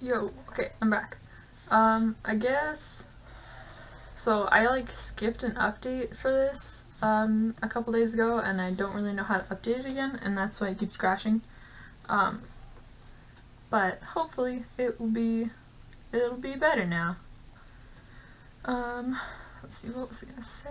Yo, okay, I'm back. I guess, so I like skipped an update for this, a couple days ago, and I don't really know how to update it again, and that's why it keeps crashing. Um, but hopefully it'll be better now. Let's see, what was I gonna say?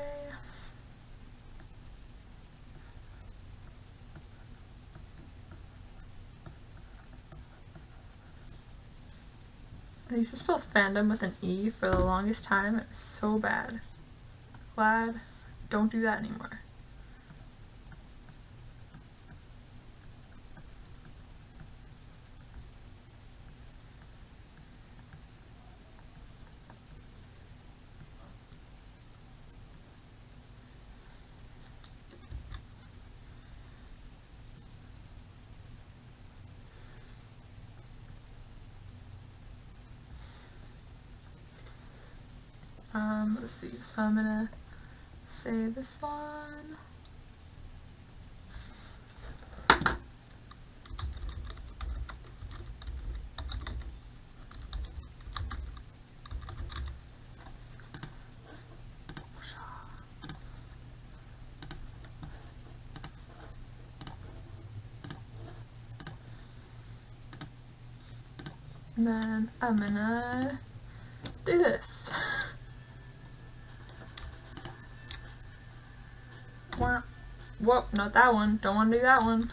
I used to spell fandom with an E for the longest time. It was so bad. Glad don't do that anymore. Let's see, so I'm gonna say this one. And then I'm gonna do this. Whoop, not that one. Don't want to do that one.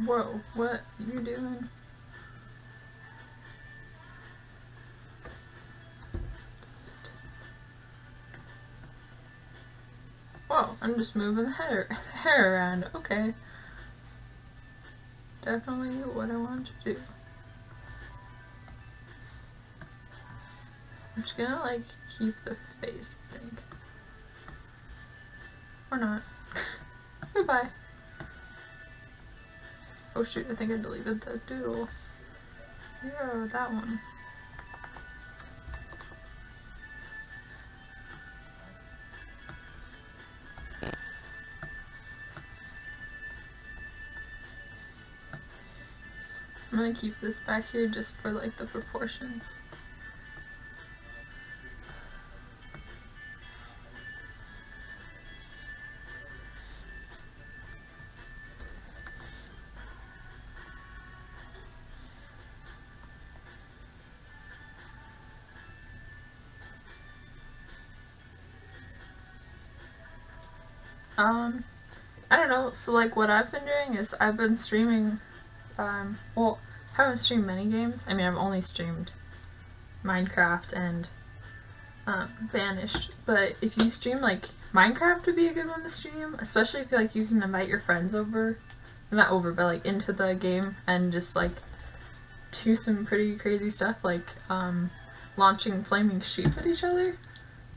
Whoa, what you doing? Whoa, I'm just moving the hair around. Okay. Definitely what I want to do. I'm just gonna like keep the face, I think. Or not. Goodbye. Oh shoot, I think I deleted the doodle. Yeah, that one. I'm gonna keep this back here just for like the proportions. I don't know, so like what I've been doing is I've been streaming, well, I haven't streamed many games. I mean, I've only streamed Minecraft and Banished, but if you stream like Minecraft would be a good one to stream, especially if like you can invite your friends over, not over, but like into the game and just like do some pretty crazy stuff like launching flaming sheep at each other.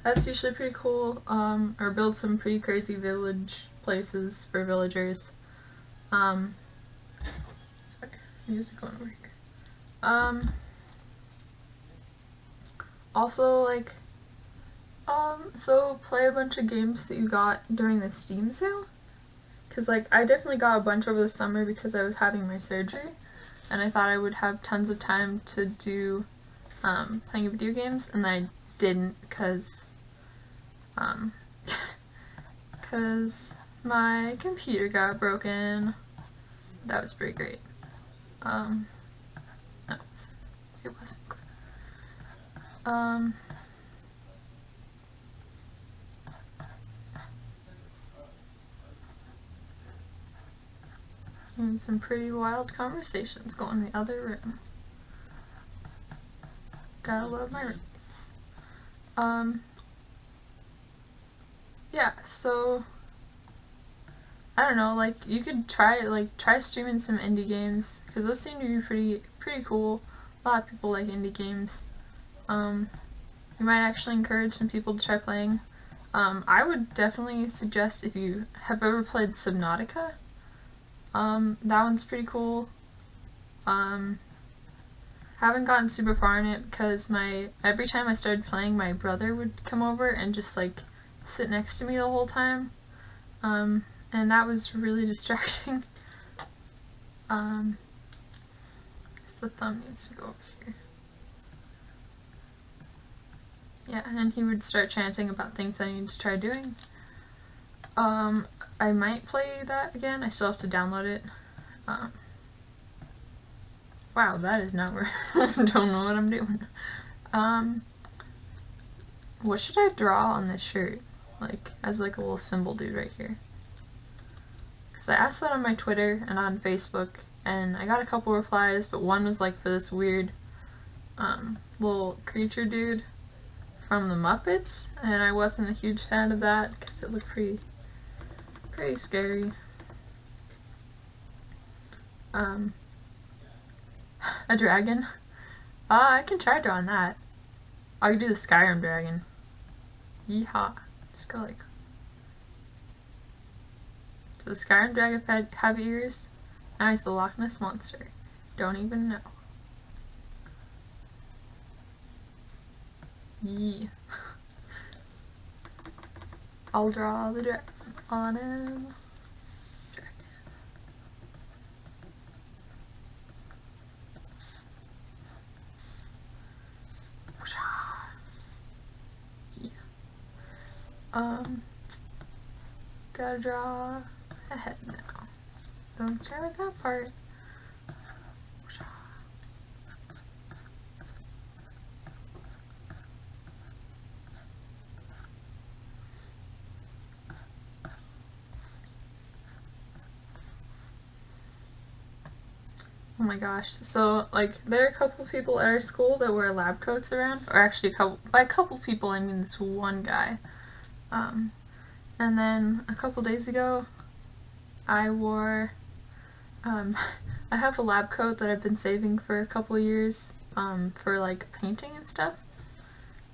That's usually pretty cool. Or build some pretty crazy village places for villagers. Sorry, music won't work. Also, like, so play a bunch of games that you got during the Steam sale. Cause like, I definitely got a bunch over the summer because I was having my surgery. And I thought I would have tons of time to do, playing video games, and I didn't cause my computer got broken. That was pretty great. No, it wasn't good. And some pretty wild conversations going in the other room. Gotta love my roommates. yeah, so I don't know, like you could try streaming some indie games because those seem to be pretty cool. A lot of people like indie games. You might actually encourage some people to try playing. I would definitely suggest if you have ever played Subnautica. That one's pretty cool. Haven't gotten super far in it because every time I started playing, my brother would come over and just like sit next to me the whole time. And that was really distracting. So the thumb needs to go over here. Yeah, and he would start chanting about things I need to try doing. I might play that again. I still have to download it. Wow, that is not where I don't know what I'm doing. What should I draw on this shirt? Like, as like a little symbol dude right here. Because I asked that on my Twitter and on Facebook, and I got a couple replies, but one was like for this weird little creature dude from the Muppets, and I wasn't a huge fan of that because it looked pretty scary. A dragon? I can try drawing that. I could do the Skyrim dragon. Yeehaw. Just go like... Does the Skyrim dragon have ears? Now he's the Loch Ness Monster. Don't even know. Yee. I'll draw the dragon on him. Gotta draw a head now. Don't start with that part. Oh my gosh. So, like, there are a couple people at our school that wear lab coats around. Or actually, by a couple people, I mean this one guy. And then a couple days ago, I wore, I have a lab coat that I've been saving for a couple years, for like painting and stuff.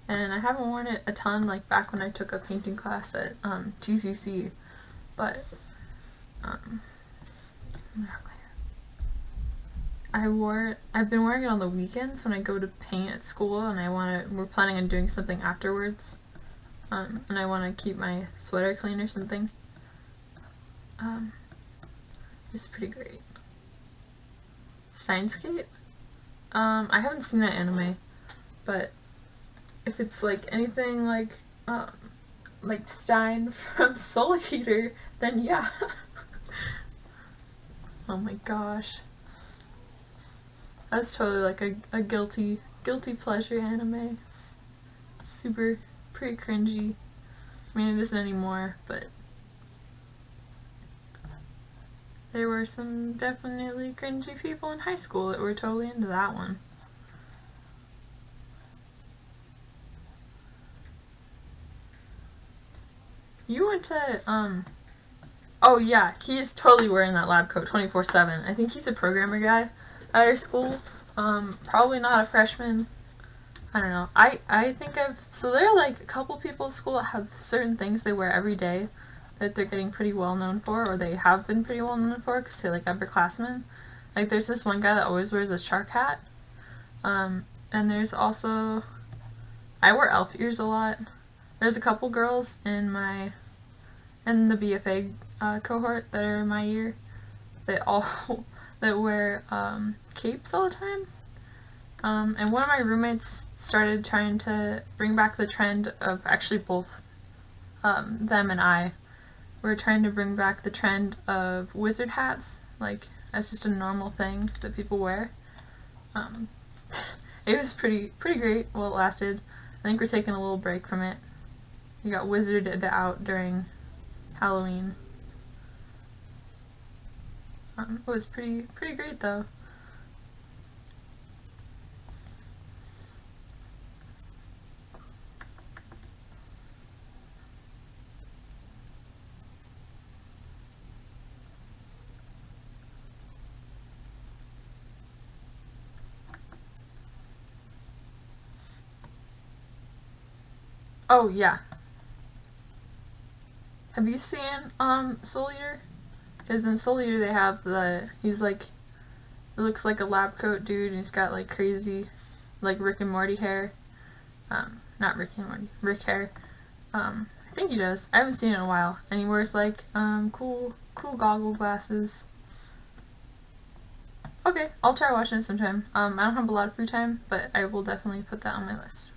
And I haven't worn it a ton, like back when I took a painting class at, TCC, but, I've been wearing it on the weekends when I go to paint at school and we're planning on doing something afterwards. And I want to keep my sweater clean or something. It's pretty great. Steins Gate? I haven't seen that anime, but if it's like anything like Stein from Soul Eater, then yeah. Oh my gosh. That's totally like a guilty pleasure anime. Super pretty cringy. I mean, it isn't anymore, but there were some definitely cringy people in high school that were totally into that one. You went to, oh yeah, he is totally wearing that lab coat 24/7. I think he's a programmer guy at our school. Probably not a freshman. I don't know. I think so there are like a couple people at school that have certain things they wear every day that they're getting pretty well known for, or they have been pretty well known for because they're like upperclassmen. Like there's this one guy that always wears a shark hat. And there's also, I wear elf ears a lot. There's a couple girls in the BFA cohort that are in my year that wear capes all the time. And one of my roommates started trying to bring back the trend of actually both them and I were trying to bring back the trend of wizard hats, like as just a normal thing that people wear. It was pretty great while it lasted. I think we're taking a little break from it. We got wizarded out during Halloween. It was pretty great though. Oh yeah. Have you seen Soul Eater? Because in Soul Eater they have he's like, it looks like a lab coat dude, and he's got like crazy, like Rick and Morty hair. Not Rick and Morty, Rick hair. I think he does. I haven't seen it in a while, and he wears like cool goggle glasses. Okay, I'll try watching it sometime. I don't have a lot of free time, but I will definitely put that on my list.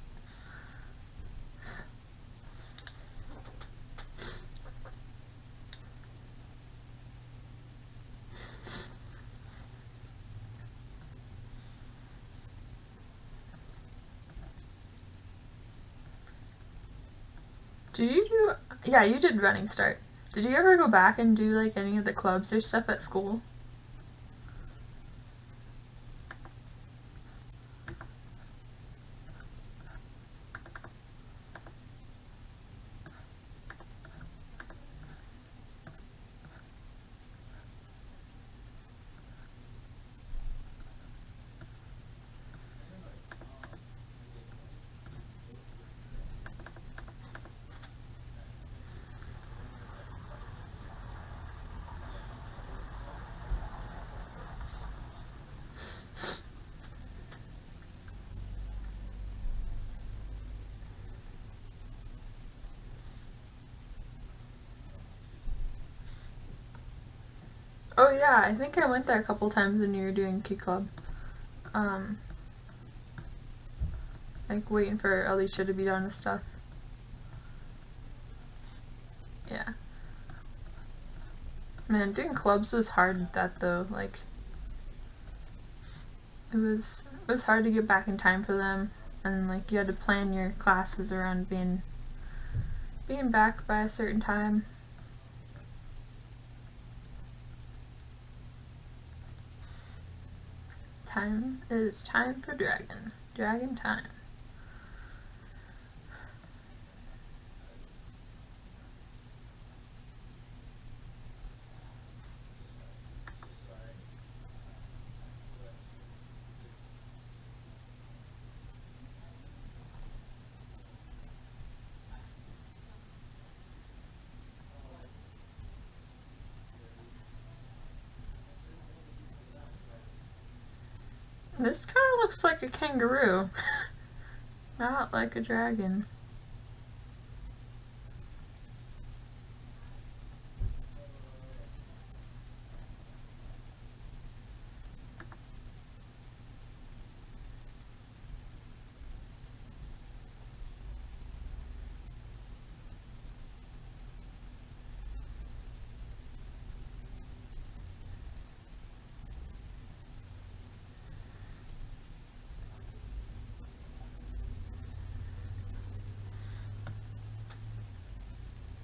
Yeah, you did Running Start. Did you ever go back and do like any of the clubs or stuff at school? Oh yeah, I think I went there a couple times when you were doing Key Club. Like waiting for Alicia to be done with stuff. Yeah. Man, doing clubs was hard at that though. Like, it was hard to get back in time for them, and like you had to plan your classes around being back by a certain time. It is time for dragon time. This kind of looks like a kangaroo, not like a dragon.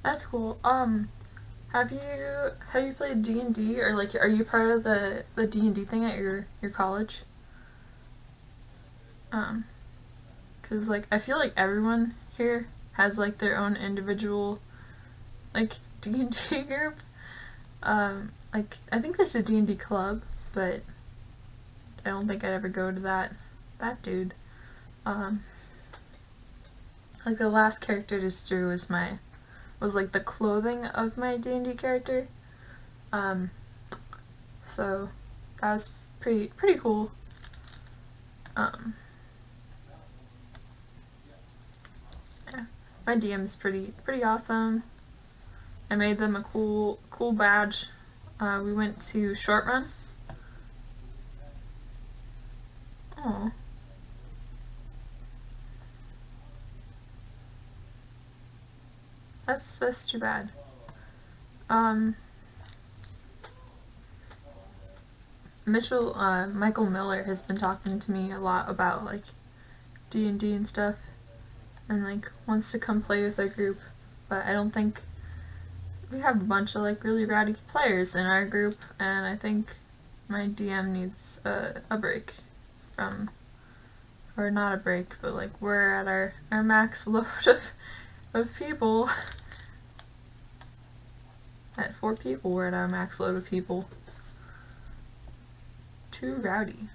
That's cool. Have you played D&D, or like are you part of the D&D thing at your college? 'Cause like I feel like everyone here has like their own individual like D&D group. Like I think there's a D&D club, but I don't think I'd ever go to that dude. Like the last character just drew was like the clothing of my D&D character. So that was pretty cool. Yeah, my DM's pretty awesome. I made them a cool badge. We went to Short Run. Oh. That's too bad. Michael Miller has been talking to me a lot about like D&D and stuff, and like wants to come play with our group, but I don't think we have a bunch of like really rowdy players in our group, and I think my DM needs a break from, or not a break, but like we're at our max load of people. At 4 people, we're at our max load of people. Too rowdy.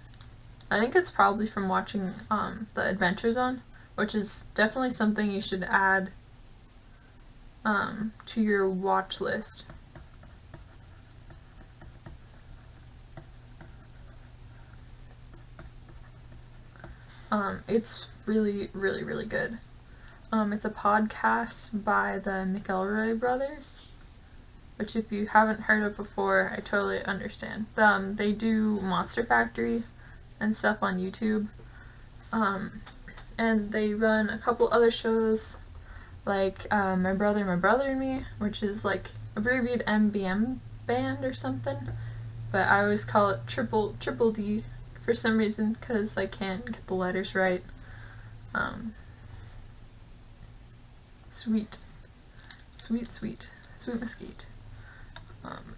I think it's probably from watching the Adventure Zone, which is definitely something you should add to your watch list. It's really, really, really good. It's a podcast by the McElroy brothers, which if you haven't heard of before, I totally understand. They do Monster Factory and stuff on YouTube, and they run a couple other shows like My Brother and Me, which is like abbreviated MBM band or something, but I always call it Triple D for some reason because I can't get the letters right. Sweet Mesquite.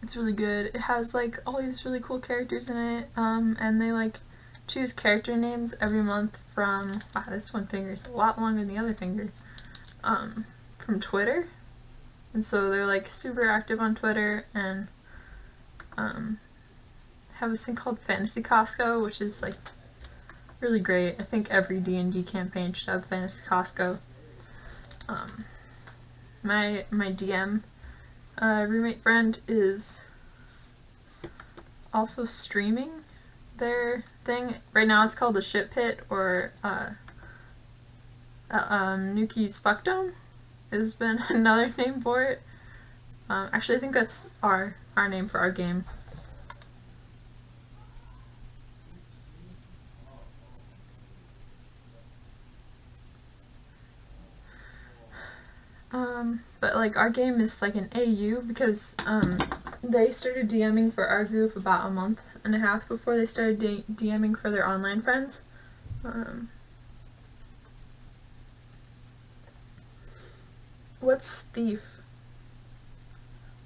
It's really good. It has like all these really cool characters in it, and they like choose character names every month from, wow, this one finger is a lot longer than the other finger, from Twitter. And so they're like super active on Twitter, and have this thing called Fantasy Costco, which is like really great. I think every D&D campaign should have Fantasy Costco. My DM roommate friend is also streaming their thing. Right now it's called the Shit Pit, or Nuki's Fuck Dome has been another name for it. Actually, I think that's our name for our game. But like our game is like an AU because they started DMing for our group about a month and a half before they started DMing for their online friends. What's Thief?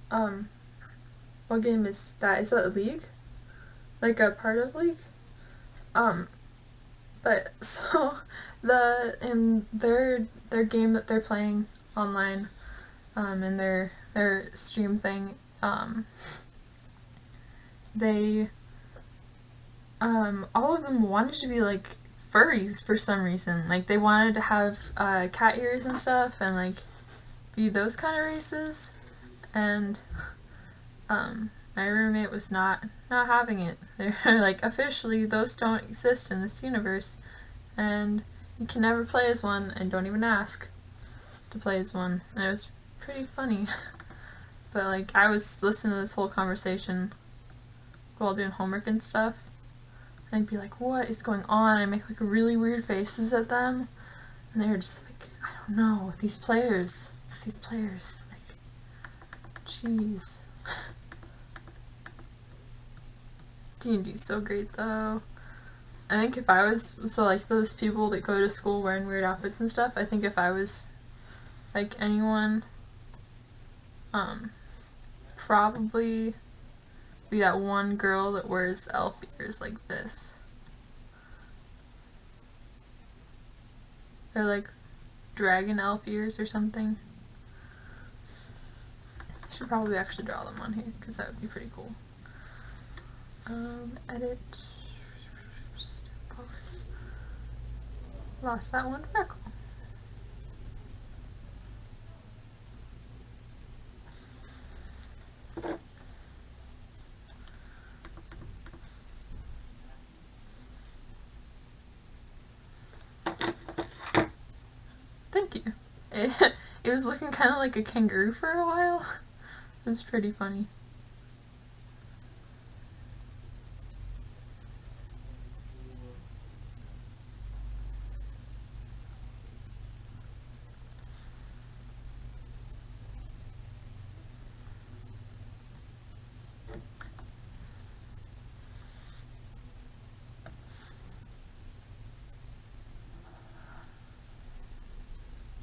What game is that? Is that a League? Like a part of League? But so their game that they're playing online, in their stream thing, they all of them wanted to be like furries for some reason. Like they wanted to have cat ears and stuff and like be those kind of races, and my roommate was not having it. They're like, officially those don't exist in this universe, and you can never play as one, and don't even ask to play as one. And it was pretty funny. But like I was listening to this whole conversation while doing homework and stuff, and I'd be like, what is going on? I make like really weird faces at them, and they were just like, I don't know, these players, like, jeez. D&D's so great though. I think if I was, so like those people that go to school wearing weird outfits and stuff, I think if I was like anyone, probably be that one girl that wears elf ears like this. They're like dragon elf ears or something. I should probably actually draw them on here because that would be pretty cool. Edit. Lost that one freckle. Thank you. It was looking kind of like a kangaroo for a while. It was pretty funny.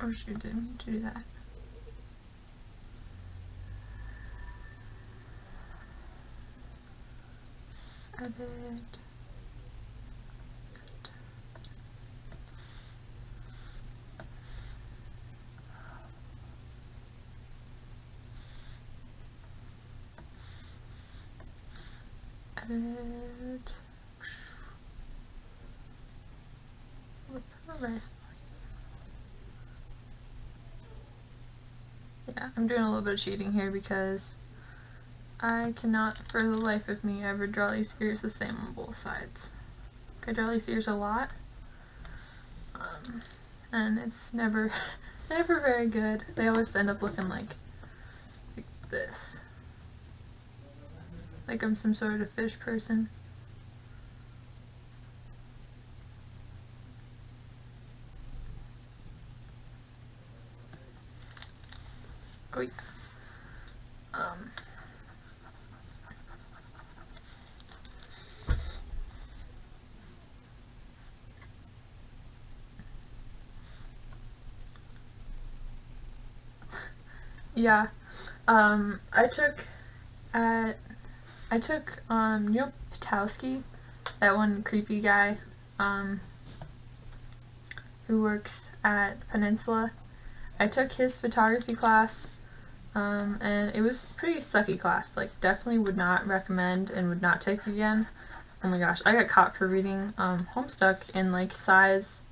Oh shoot, didn't mean to do that. Edit. Edit. With the rest. Yeah, I'm doing a little bit of cheating here because I cannot for the life of me ever draw these ears the same on both sides. I draw these ears a lot, and it's never never very good. They always end up looking like this. Like I'm some sort of fish person. Oh yeah. Yeah. I took Neil Patowski, that one creepy guy, who works at Peninsula. I took his photography class, and it was a pretty sucky class. Like, definitely would not recommend and would not take again. Oh my gosh, I got caught for reading Homestuck in like size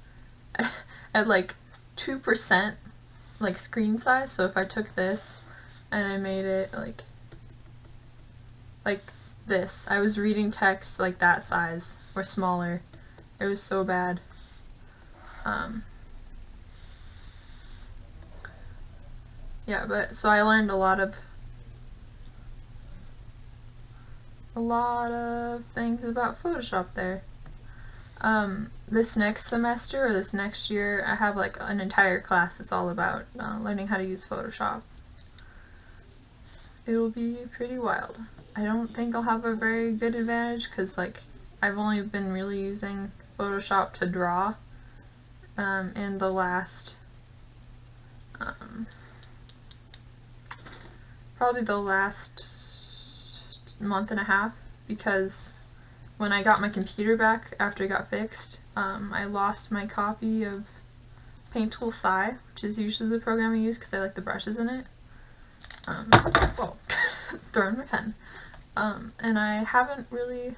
at like 2% like screen size. So if I took this and I made it like this, I was reading text like that size or smaller. It was so bad. Yeah, but so I learned a lot of things about Photoshop there. This next semester or this next year, I have like an entire class that's all about learning how to use Photoshop. It will be pretty wild. I don't think I'll have a very good advantage because like I've only been really using Photoshop to draw in the last probably the last month and a half, because when I got my computer back after it got fixed, I lost my copy of Paint Tool Sai, which is usually the program I use because I like the brushes in it. Whoa, throwing my pen. And I haven't really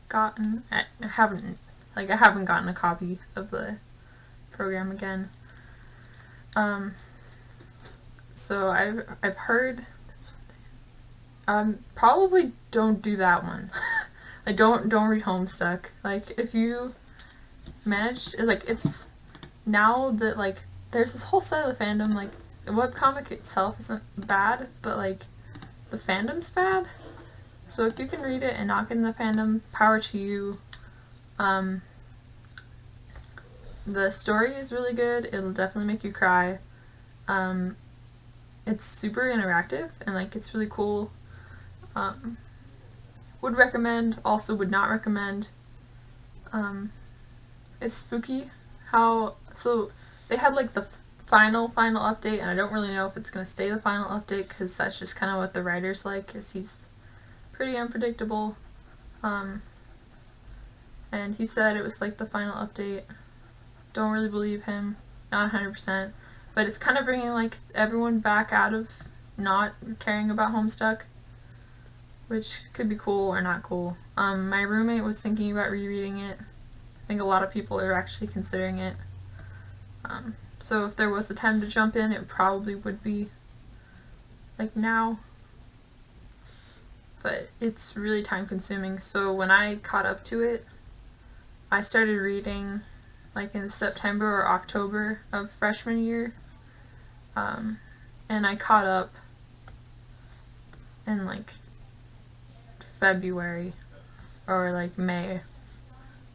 gotten, I haven't gotten a copy of the program again. So I've heard, probably don't do that one. Like don't read Homestuck. Like if you manage, like it's, now that like there's this whole side of the fandom, like the webcomic itself isn't bad, but like the fandom's bad. So if you can read it and not get in the fandom, power to you. The story is really good. It'll definitely make you cry. It's super interactive and like it's really cool. Would recommend, also would not recommend. It's spooky how, so they had like the final update, and I don't really know if it's going to stay the final update because that's just kind of what the writer's like, is he's pretty unpredictable. And he said it was like the final update. Don't really believe him, not 100%, but it's kind of bringing like everyone back out of not caring about Homestuck, which could be cool or not cool. My roommate was thinking about rereading it. I think a lot of people are actually considering it. So if there was a time to jump in, it probably would be like now. But it's really time consuming. So when I caught up to it, I started reading like in September or October of freshman year. And I caught up in like February or like May.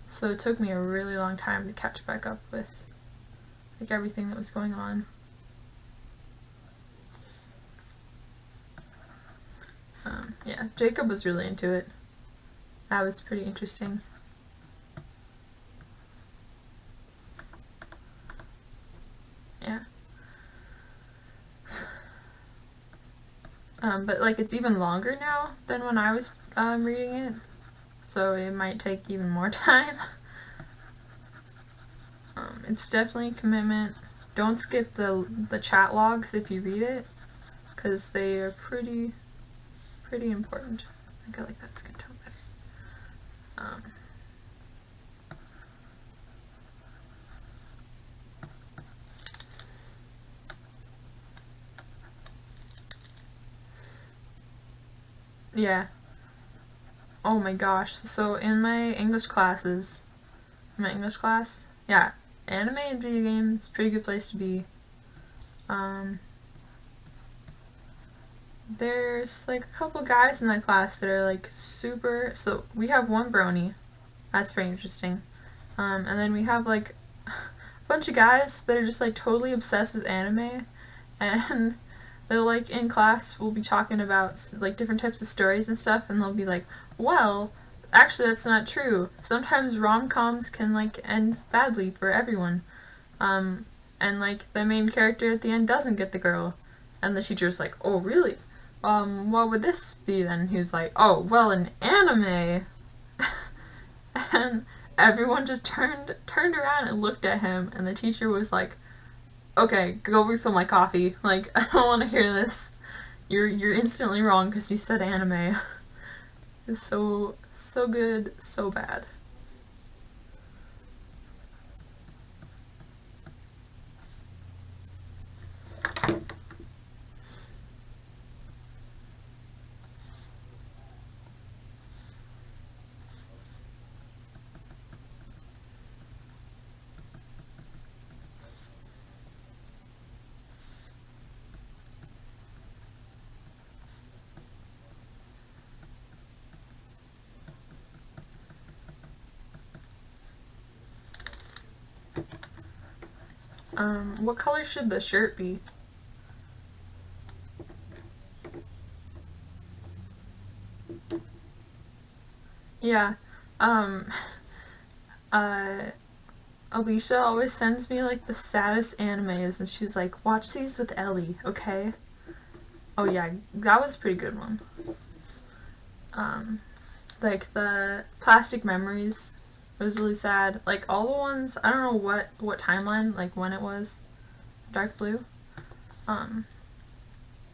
So it took me a really long time to catch back up with like everything that was going on. Yeah, Jacob was really into it. That was pretty interesting. Yeah. But like it's even longer now than when I was reading it, so it might take even more time. It's definitely a commitment. Don't skip the chat logs if you read it, because they are pretty important. I think I like that skin tone better. Yeah. Oh my gosh. So in my English classes, yeah, anime and video games, pretty good place to be. There's like a couple guys in that class that are like super. So we have one brony. That's pretty interesting. And then we have like a bunch of guys that are just like totally obsessed with anime, and they'll like in class we'll be talking about like different types of stories and stuff, and they'll be like, well, actually that's not true. Sometimes rom-coms can like end badly for everyone. And like the main character at the end doesn't get the girl. And the teacher's like, oh really? What would this be then? He was like, oh, well, an anime. And everyone just turned around and looked at him, and the teacher was like, okay, go refill my coffee. Like, I don't want to hear this. You're instantly wrong because you said anime. It's so good, so bad. What color should the shirt be? Yeah, um, Alicia always sends me like the saddest animes, and she's like, watch these with Ellie, okay? Oh yeah, that was a pretty good one. Like the Plastic Memories was really sad. Like all the ones, I don't know what timeline, like when it was. Dark Blue. I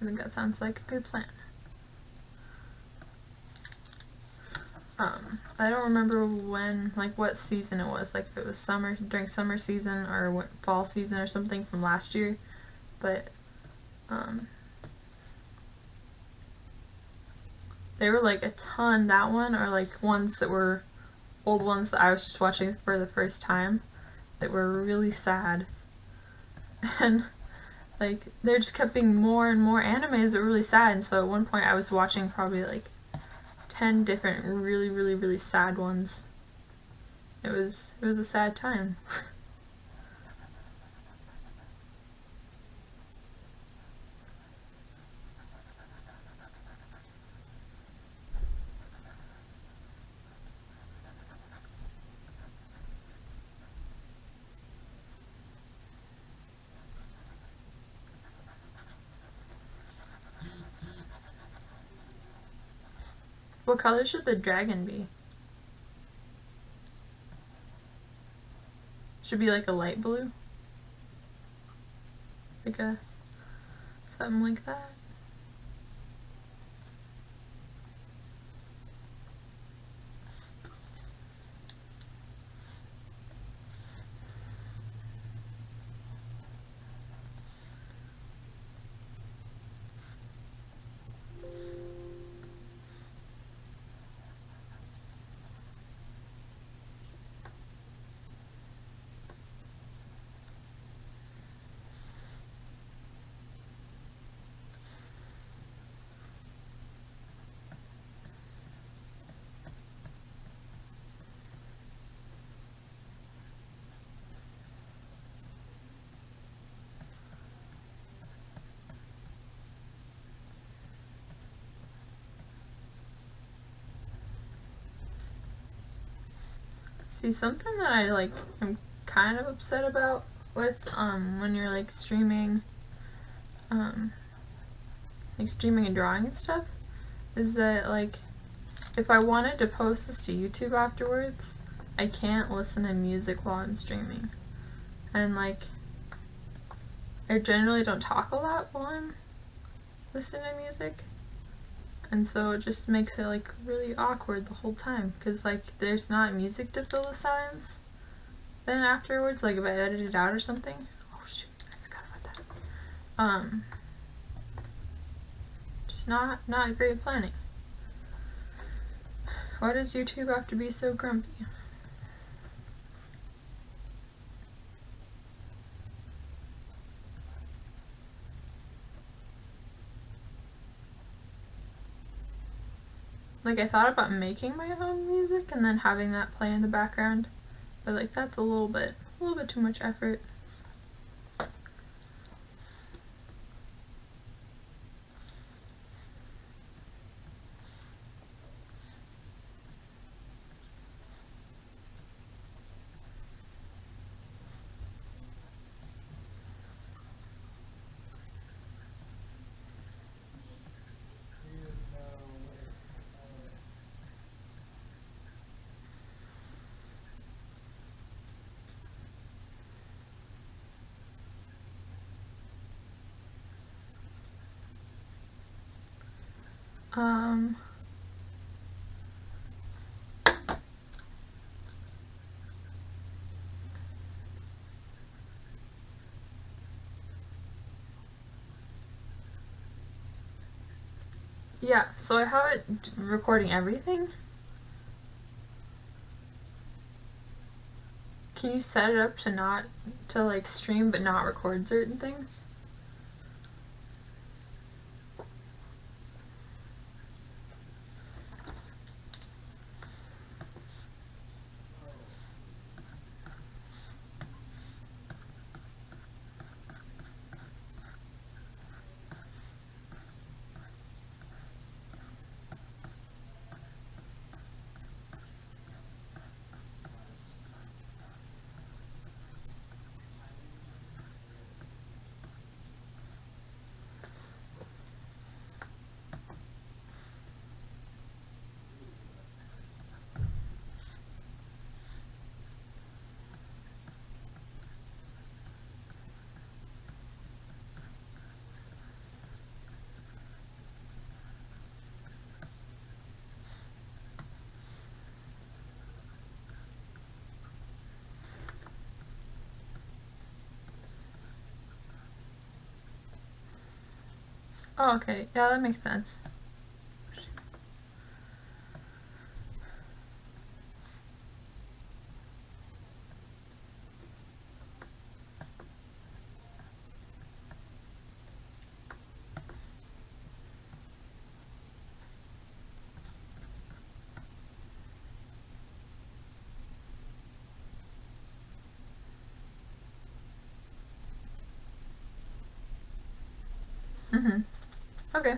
think that sounds like a good plan. I don't remember when, like what season it was, like if it was summer, during summer season or what, fall season or something from last year, but they were like a ton, that one, or like ones that were old ones that I was just watching for the first time that were really sad. And like there just kept being more and more animes that were really sad, and so at one point I was watching probably like 10 different really sad ones. It was a sad time. What color should the dragon be? Should be like a light blue? Like a something like that. See, something that I like am kind of upset about with when you're like streaming and drawing and stuff is that like if I wanted to post this to YouTube afterwards, I can't listen to music while I'm streaming. And like I generally don't talk a lot while I'm listening to music. And so it just makes it like really awkward the whole time, because like there's not music to fill the silence. Then afterwards, like if I edit it out or something. Oh shoot, I forgot about that. Just not great planning. Why does YouTube have to be so grumpy? Like, I thought about making my own music and then having that play in the background, but like that's a little bit too much effort. Um, yeah, so I have it recording everything. Can you set it up to like stream but not record certain things? Oh, okay. Yeah, that makes sense. Mhm. Okay.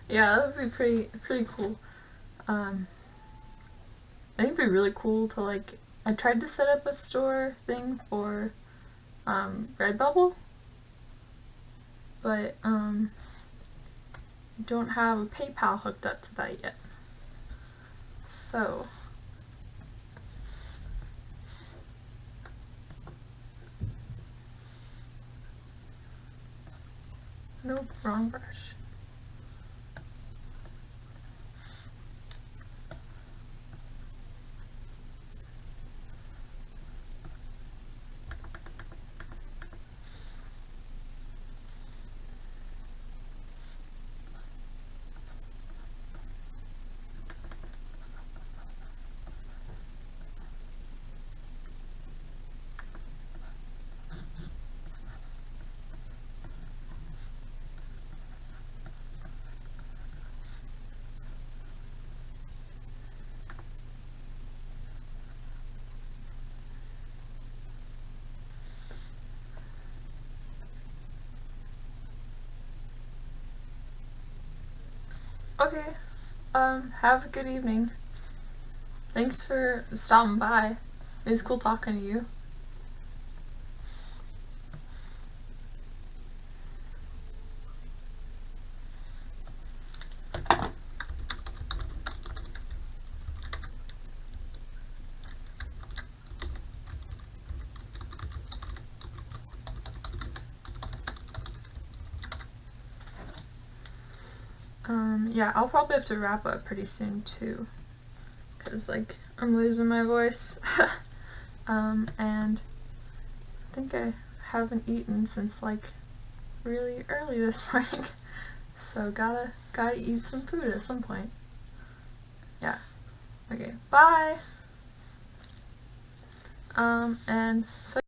Yeah, that would be pretty cool. I think it'd be really cool to like. I tried to set up a store thing for Redbubble, but don't have a PayPal hooked up to that yet. So nope, wrong brush. Okay. Have a good evening. Thanks for stopping by. It was cool talking to you. Yeah, I'll probably have to wrap up pretty soon too. Cause like, I'm losing my voice. And I think I haven't eaten since like really early this morning. So gotta eat some food at some point. Yeah. Okay, bye! And so